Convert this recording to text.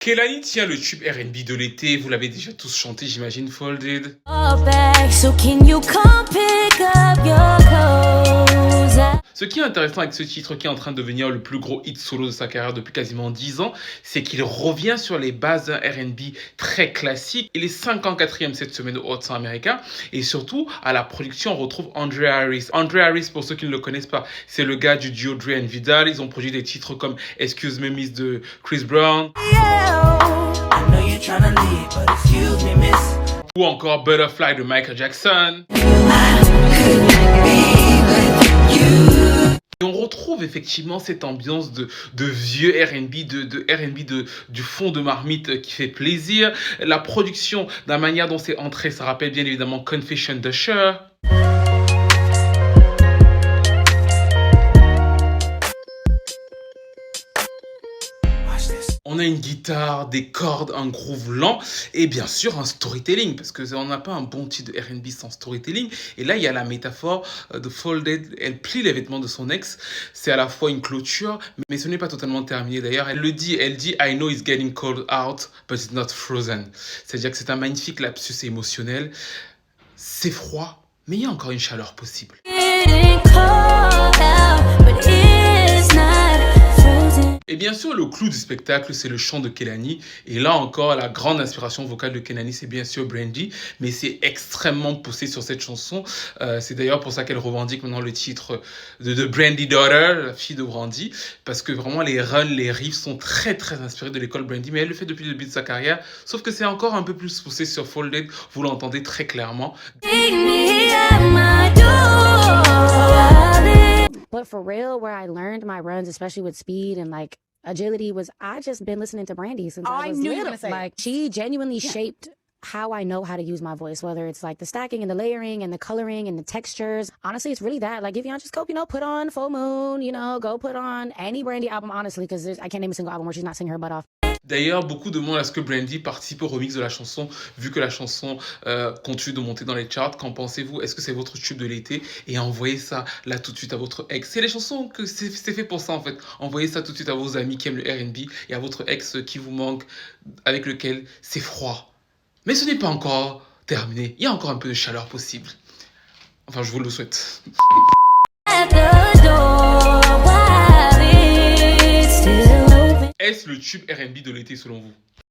Kehlani tient le tube R&B de l'été, vous l'avez déjà tous chanté, j'imagine, Folded. Ce qui est intéressant avec ce titre qui est en train de devenir le plus gros hit solo de sa carrière depuis quasiment 10 ans, c'est qu'il revient sur les bases d'un R&B très classique. Il est 54e cette semaine au Hot 100 américain et surtout à la production on retrouve Andre Harris. Andre Harris, pour ceux qui ne le connaissent pas, c'est le gars du duo Dre and Vidal. Ils ont produit des titres comme Excuse Me Miss de Chris Brown. Ou encore Butterfly de Michael Jackson. Et on retrouve effectivement cette ambiance de vieux R&B, de R&B du fond de marmite qui fait plaisir. La production, de la manière dont c'est entré, ça rappelle bien évidemment Confession de Cher. On a une guitare, des cordes, un groove lent et bien sûr un storytelling parce que on n'a pas un bon titre de R&B sans storytelling. Et là, il y a la métaphore de Folded. Elle plie les vêtements de son ex. C'est à la fois une clôture, mais ce n'est pas totalement terminé. D'ailleurs, elle dit I know it's getting cold out, but it's not frozen. C'est-à-dire que c'est un magnifique lapsus émotionnel. C'est froid, mais il y a encore une chaleur possible. Et bien sûr, le clou du spectacle, c'est le chant de Kehlani. Et là encore, la grande inspiration vocale de Kehlani, c'est bien sûr Brandy. Mais c'est extrêmement poussé sur cette chanson. C'est d'ailleurs pour ça qu'elle revendique maintenant le titre de Brandy Daughter, la fille de Brandy. Parce que vraiment, les runs, les riffs sont très très inspirés de l'école Brandy. Mais elle le fait depuis le début de sa carrière. Sauf que c'est encore un peu plus poussé sur Folded. Vous l'entendez très clairement. But for real, where I learned my runs, especially with speed and like agility, was I just been listening to Brandy since I was little. Like she genuinely shaped how I know how to use my voice, whether it's like the stacking and the layering and the coloring and the textures. Honestly, it's really that. Like if you just go, put on Full Moon, go put on any Brandy album, honestly, because I can't name a single album where she's not singing her butt off. D'ailleurs, beaucoup demandent à ce que Brandy participe au remix de la chanson, vu que la chanson continue de monter dans les charts. Qu'en pensez-vous? Est-ce que c'est votre tube de l'été? Et envoyez ça là tout de suite à votre ex. C'est les chansons que c'est fait pour ça en fait. Envoyez ça tout de suite à vos amis qui aiment le R&B et à votre ex qui vous manque, avec lequel c'est froid. Mais ce n'est pas encore terminé. Il y a encore un peu de chaleur possible. Enfin, je vous le souhaite. Est-ce le tube R&B de l'été selon vous?